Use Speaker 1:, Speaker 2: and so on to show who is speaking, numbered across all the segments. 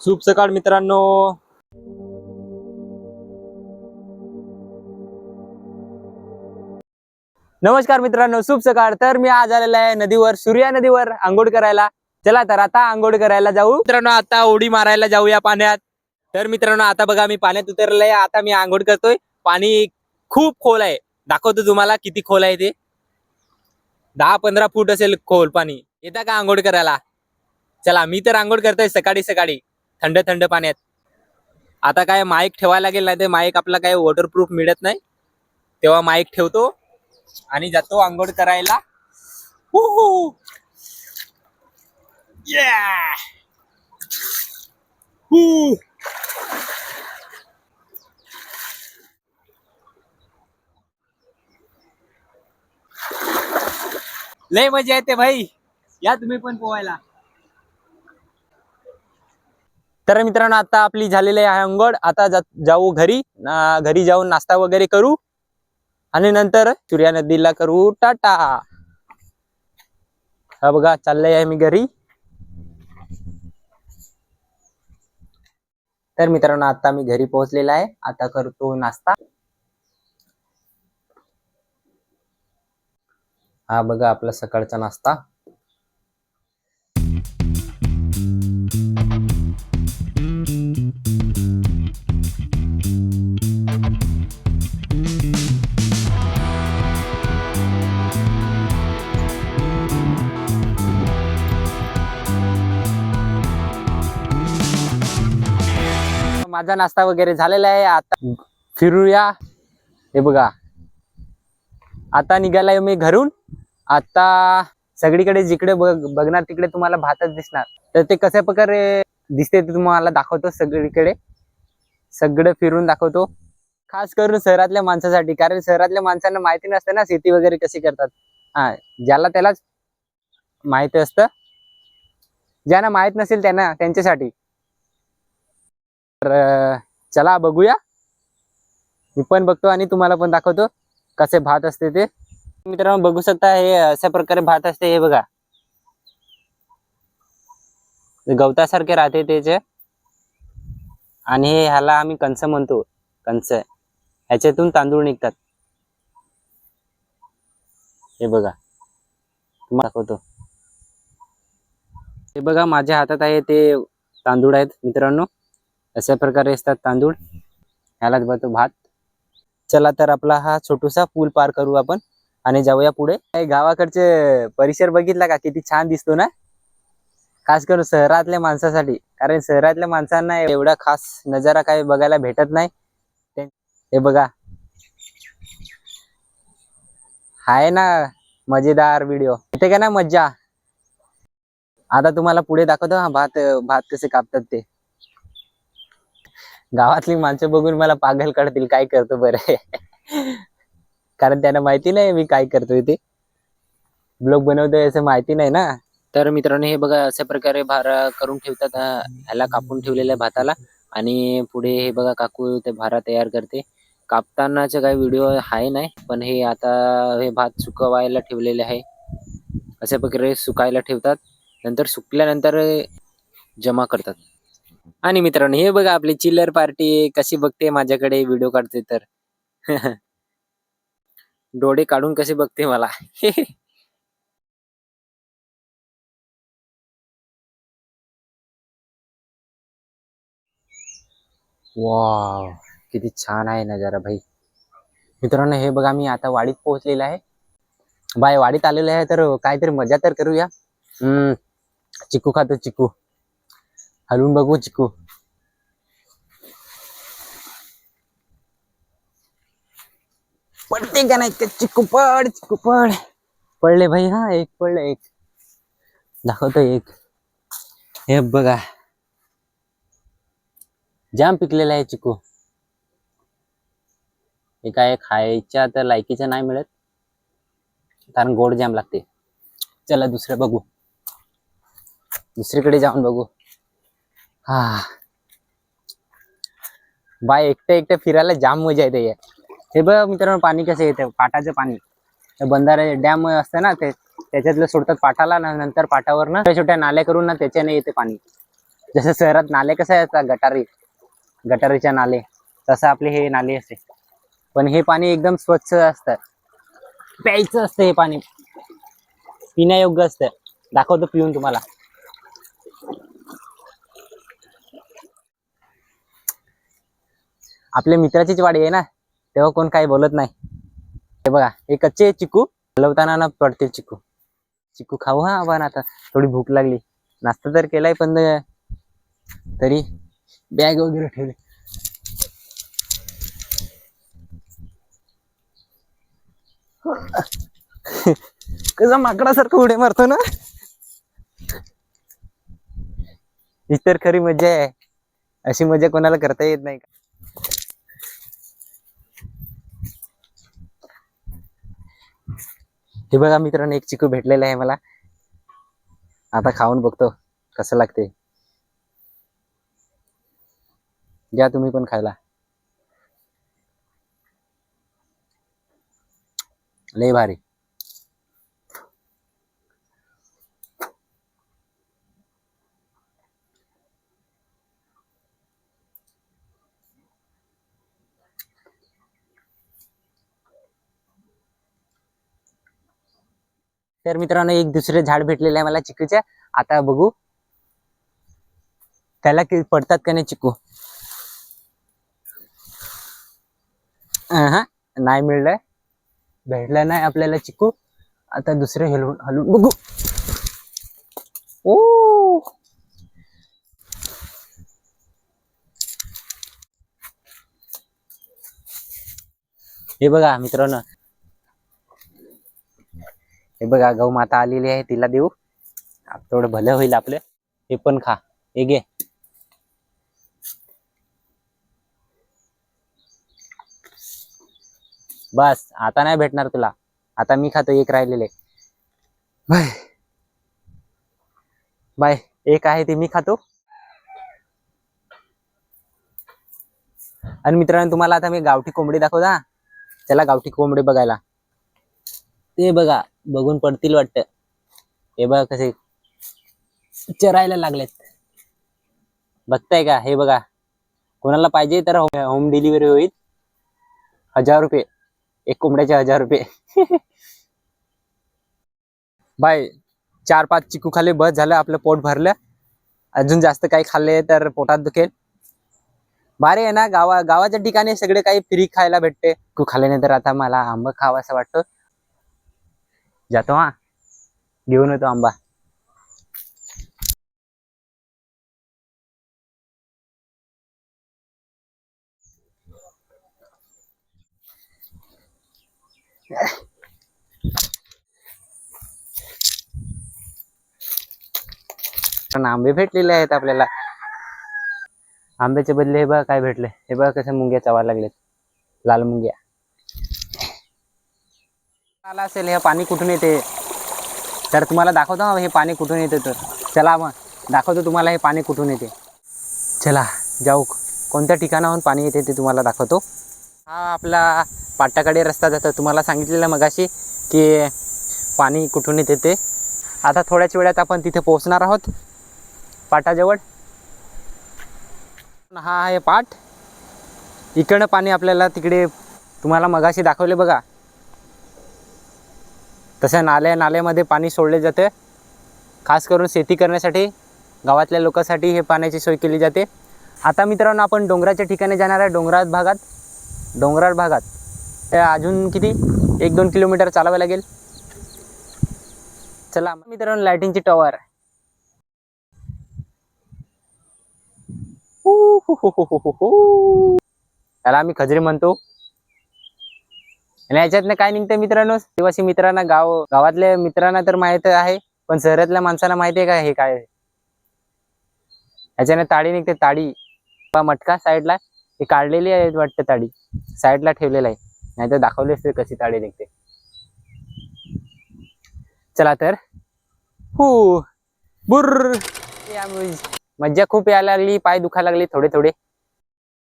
Speaker 1: शुभ सकाळ मित्रांनो. नमस्कार मित्रांनो, शुभ सकाळ. तर मी आज आलेला आहे नदीवर, सूर्या नदीवर आंघोळ करायला. चला तर आता आंघोळ करायला जाऊ मित्रांनो. आता उडी मारायला जाऊया पाण्यात. तर मित्रांनो आता बघा मी पाण्यात उतरलोय. आता मी आंघोळ करतोय. पाणी खूप खोल आहे. दाखवतो तुम्हाला किती खोल आहे ते. 10-15 फूट असेल खोल पाणी. येता का आंघोळ करायला? चला, मी तर आंघोळ करतोय सकाळी सकाळी थंड थंड पाण्यात. आता काय माईक ठेवायला लागेल, नाही ते माईक आपला काय वॉटरप्रूफ मिळत नाही. तेव्हा माईक ठेवतो आणि जातो आंघोळ करायला. लय मजा येते भाई. या तुम्ही पण पोहायला. तर मित्रांनो आता आपली झालेली आहे आंघोळ. आता जाऊ घरी. घरी जाऊन नाश्ता वगैरे करू आणि नंतर सूर्या नदीला करू टाटा. हा बघा चाललंय आहे मी घरी. तर मित्रांनो आता मी घरी पोहोचलेला आहे. आता करतो नाश्ता. हा बघा आपला सकाळचा नाश्ता. माझा नाश्ता वगैरे झालेला आहे. आता फिरूया. हे बघा आता निघालाय मी घरून. आता सगळीकडे जिकडे बघणार तिकडे तुम्हाला भातच दिसणार. तर ते कशा प्रकारे दिसते ते तुम्हाला दाखवतो. सगळीकडे सगळं फिरून दाखवतो. खास करून शहरातल्या माणसासाठी, कारण शहरातल्या माणसांना माहिती नसते ना शेती वगैरे कशी करतात. हा, ज्याला त्यालाच माहिती असतं. ज्यांना माहित नसेल त्यांना त्यांच्यासाठी. तर चला बघूया. मी पण बघतो आणि तुम्हाला पण दाखवतो कसे भात असते ते. मित्रांनो बघू शकता हे अशा प्रकारे भात असते. हे बघा गवतासारखे राहते त्याचे. आणि ह्याला आम्ही कंच म्हणतो. कंच ह्याच्यातून तांदूळ निघतात. हे बघा तुम्हाला दाखवतो. हे बघा माझ्या हातात आहे ते तांदूळ आहेत मित्रांनो. अशा प्रकारे असतात तांदूळ. ह्यालाच बनतो भात. चला तर आपला हा छोटूसा पूल पार करू आपण आणि जाऊया पुढे. गावाकडचे परिसर बघितला का किती छान दिसतो ना. खास करून शहरातल्या माणसासाठी, कारण शहरातल्या माणसांना एवढा खास नजारा काही बघायला भेटत नाही. हे बघा आहे ना मजेदार व्हिडिओ. येते का ना मज्जा. आता तुम्हाला पुढे दाखवतो. हा भात भात कसे कापतात ते. गावातली माणसं बघून मला पागल करतील काय करतो बरं. कारण त्यांना माहिती नाही मी काय करतोय ते. ब्लॉग बनवतोय असं माहिती नाही ना. तर मित्रांनो हे बघा अशा प्रकारे भारा करून ठेवतात. ह्याला कापून ठेवलेल्या भाताला. आणि पुढे हे बघा काकू ते भारा तयार करते. कापतानाचा काही व्हिडिओ आहे नाही, पण हे आता हे भात सुकवायला ठेवलेले आहे. अशा प्रकारे सुकायला ठेवतात. नंतर सुकल्यानंतर जमा करतात. आणि मित्रांनो हे बघा आपली चिल्लर पार्टी कशी बघते माझ्याकडे व्हिडिओ काढते तर. डोळे काढून कसे बघते मला. वाव किती छान आहे नजारा भाई. मित्रांनो हे बघा मी आता वाडीत पोहोचलेला आहे. बाय वाडीत आलेलं आहे तर काहीतरी मजा तर करूया. चिकू खातो. चिकू हलवून बघू. चिकू पडते का नाही. चिकू पड. चिकू पड. पडले भाई. हा एक पडलं. एक दाखवतो. एक हे बघा जाम पिकलेला आहे चिकू. हे काय खायच्या तर लायकीचं नाही मिळत, कारण गोड जाम लागते. चला दुसरं बघू. दुसरीकडे जाऊन बघू. हा बाय एकटं फिरायला जाम मजा येते. हे बघ मित्रांनो पाणी कसं येतं. पाटाचं पाणी. बंधारे डॅम असतं ना ते, त्याच्यातलं सोडतात पाटाला. नंतर पाटावर ना छोट्या छोट्या नाल्या करून ना त्याच्याने येते पाणी. जसं शहरात नाले कसं असतात गटारीच्या नाले, तसं आपले हे नाले असते. पण हे पाणी एकदम स्वच्छ असतं, प्यायचं असतं. हे पाणी पिण्यायोग्य असतं. दाखवतो पिऊन तुम्हाला. आपल्या मित्राचीच वाडी आहे ना, तेव्हा कोण काही बोलत नाही. हे बघा, हे कच्चे चिकू हलवताना ना पडतील चिकू. चिकू खाऊ हा आपण आता. थोडी भूक लागली. नाश्ता तर केलाय पण तरी बॅग वगैरे ठेवली. कसं माकडासारखं उडे मारतो ना. ही तर खरी मजा आहे. अशी मजा कोणाला करता येत नाही का. हे बघा मित्रांनो, एक चिकू भेटलेला आहे मला. आता खाऊन बघतो कसं लागते. घ्या तुम्ही पण खायला. लय भारी. तर मित्रांनो, एक दुसरे झाड भेटलेले आहे मला चिकूच्या. आता बघू त्याला पडतात का नाही चिकू. नाही मिळलंय, भेटलं नाही आपल्याला चिकू. आता दुसरे हलवून हलवून बघू. ओ, हे बघा मित्रांनो, हे बघा गौ माता आलेली आहे, तिला देऊ. थोडं भलं होईल आपलं. हे पण खा. हे घे. बस आता नाही भेटणार तुला. आता मी खातो एक राहिलेले. Bye bye. एक आहे ते मी खातो. आणि मित्रांनो, तुम्हाला आता मी गावठी कोंबडी दाखवतो हा. चला गावठी कोंबडी बघायला. ते बघा, बघून पडतील वाटतं. हे बघा कसे चरायला लागलेत. बघताय का. हे बघा, कोणाला पाहिजे तर होम डिलिव्हरी होईल. 1000 रुपये एक कोंबड्याचे. 1000 रुपये. बाय. 4-5 चिकू खाल्ले बस झालं, आपलं पोट भरलं. अजून जास्त काही खाल्ले तर पोटात दुखेल. भारी आहे ना. गावाच्या ठिकाणी सगळे काही फ्री खायला भेटते. चिकू खाल्ल्यानंतर आता मला आंबा खावा असं वाटतं. जातो हा, घेऊन येतो आंबा. पण आंबे भेटलेले आहेत आपल्याला. आंब्याच्या बदले हे बघा काय भेटले. हे बघा कसे मुंग्या चावायला लागलेत, लाल मुंग्या. आला असेल. हे पाणी कुठून येते तर तुम्हाला दाखवतो हा, हे पाणी कुठून येते तर. चला मग दाखवतो तुम्हाला हे पाणी कुठून येते. चला जाऊ, कोणत्या ठिकाणाहून पाणी येते ते तुम्हाला दाखवतो. हा आपला पाटाकडे रस्ता जातो. तुम्हाला सांगितलेलं मगाशी की पाणी कुठून येते ते. आता थोड्याच वेळात आपण तिथे पोहोचणार आहोत, पाटाजवळ. हा आहे पाट. इकडनं पाणी आपल्याला तिकडे तुम्हाला मगाशी दाखवले बघा, तसं नाल्यामध्ये पाणी सोडले जाते. खास करून शेती करण्यासाठी, गावातल्या लोकांसाठी हे पाण्याची सोय केली जाते. आता मित्रांनो, आपण डोंगराच्या ठिकाणी जाणार आहे. डोंगराळ भागात तर अजून किती 1-2 किलोमीटर चालावं लागेल. चला मित्रांनो, लाइटिंगची टॉवर. त्याला आम्ही खजरी म्हणतो. आणि याच्यातनं काय निघतं मित्रांनो, आदिवासी मित्रांना, गावातल्या मित्रांना तर माहित आहे, पण शहरातल्या माणसाला माहिती आहे का हे काय. याच्याने ताडी निघते. ताडी मटका साईडला हे काढलेली आहे वाटतं. ताडी साईडला ठेवलेला आहे, नाही तर दाखवली असते कशी ताडी निघते. चला तर. हो बुर. मज्जा खूप यायला लागली, पाय दुखायला लागले थोडे थोडे.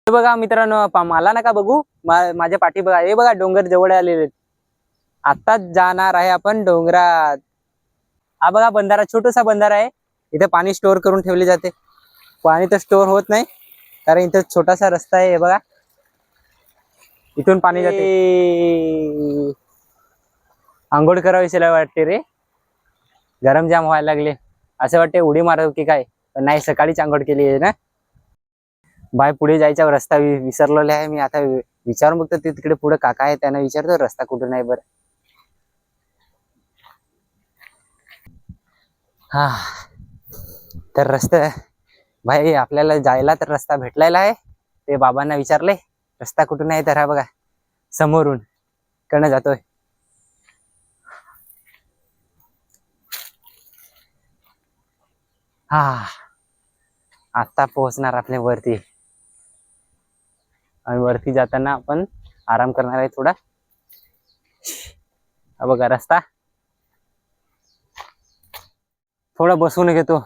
Speaker 1: बघा मित्रांनो, मला नका बघू, माझ्या पाठी बघा. हे बघा डोंगर जवळ आलेले. आताच जाणार आहे आपण डोंगरात. हा बघा बंधारा, छोटासा बंधारा आहे. इथे पाणी स्टोअर करून ठेवले जाते. पाणी तर स्टोअर होत नाही, कारण इथं छोटासा रस्ता आहे, हे बघा इथून पाणी जाते. आंघोळ करावीशी वाटते रे, गरम जाम व्हायला लागले. असं वाटते उडी मारावं की काय, पण नाही, सकाळीच आंघोळ केली आहे ना. बाय पुढे जायचा रस्ता विसरलेला आहे मी. आता विचारून बघतो, ते तिकडे पुढे काका आहे, त्यांना विचारतो रस्ता कुठून आहे बरं. हा, तर रस्ता भाई आपल्याला जायला तर रस्ता भेटलेला आहे. ते बाबांना विचारले रस्ता कुठून आहे, तर हा बघा समोरून कडनं जातोय. हा, आता पोहोचणार आपल्या वरती. आणि वरती जाताना आपण आराम करणार आहे थोडा. हा बघा रस्ता, थोडा बसून घेतो,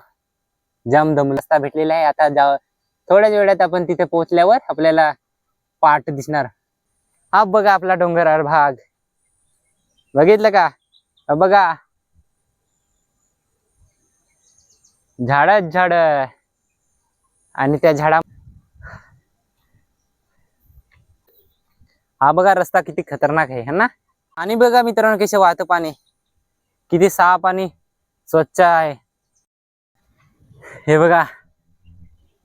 Speaker 1: जाम दम. रस्ता भेटलेला आहे. आता थोड्याच वेळात आपण तिथे पोहोचल्यावर आपल्याला पाठ दिसणार. हा बघा आपला डोंगराळ भाग, बघितलं का? हा बघा झाडच झाड, आणि त्या झाडा, हा बघा रस्ता किती खतरनाक आहे ना. आणि बघा मित्रांनो कसे वाहतं पाणी, किती साफ आणि स्वच्छ आहे. हे बघा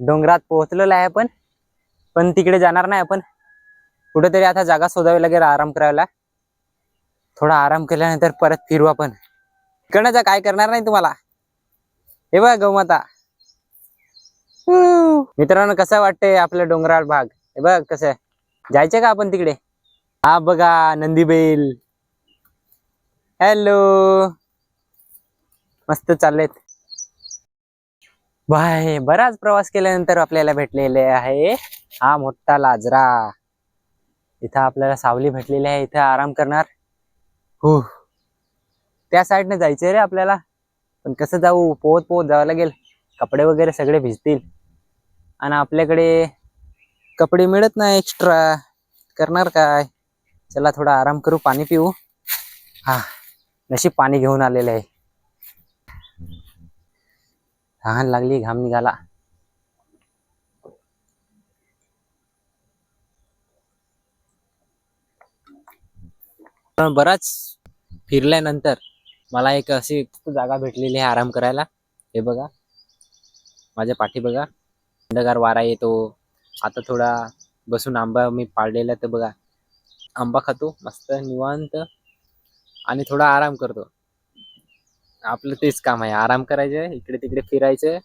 Speaker 1: डोंगरात पोहोचलेलं आहे आपण, पण तिकडे जाणार नाही आपण. कुठेतरी आता जागा शोधावी लागेल आराम करायला. थोडा आराम केल्यानंतर परत फिरू आपण. इकडनं काय करणार नाही तुम्हाला. हे बघा गौमाता. मित्रांनो कसं वाटतंय आपलं डोंगराळ भाग, हे बघ कसं जायचं का आपण तिकडे. हा बघा नंदी बैल, हॅलो, मस्त चाललेत. बाय बराच प्रवास केल्यानंतर आपल्याला भेटलेले आहे हा मोठा लाजरा. इथं आपल्याला सावली भेटलेली आहे, इथं आराम करणार. हो, त्या साईडने जायचंय रे आपल्याला, पण कसं जाऊ, पोहत पोहत जावं लागेल. कपडे वगैरे सगळे भिजतील, आणि आपल्याकडे कपडे मिळत नाही एक्स्ट्रा, करणार काय. चला थोडा आराम करू, पाणी पिऊ. हा, नशीब पाणी घेऊन आलेलं आहे. तहान लागली, घाम निघाला. बराच फिरल्यानंतर मला एक अशी जागा भेटलेली आहे आराम करायला. हे बघा माझ्या पाठी बघा, थंडगार वारा येतो. आता थोडा बसून आंबा मी पाळलेला, तर बघा आंबा खातो मस्त निवांत, आणि थोडा आराम करतो. आपलं तेच काम आहे, आराम करायचं, इकडे तिकडे फिरायचं,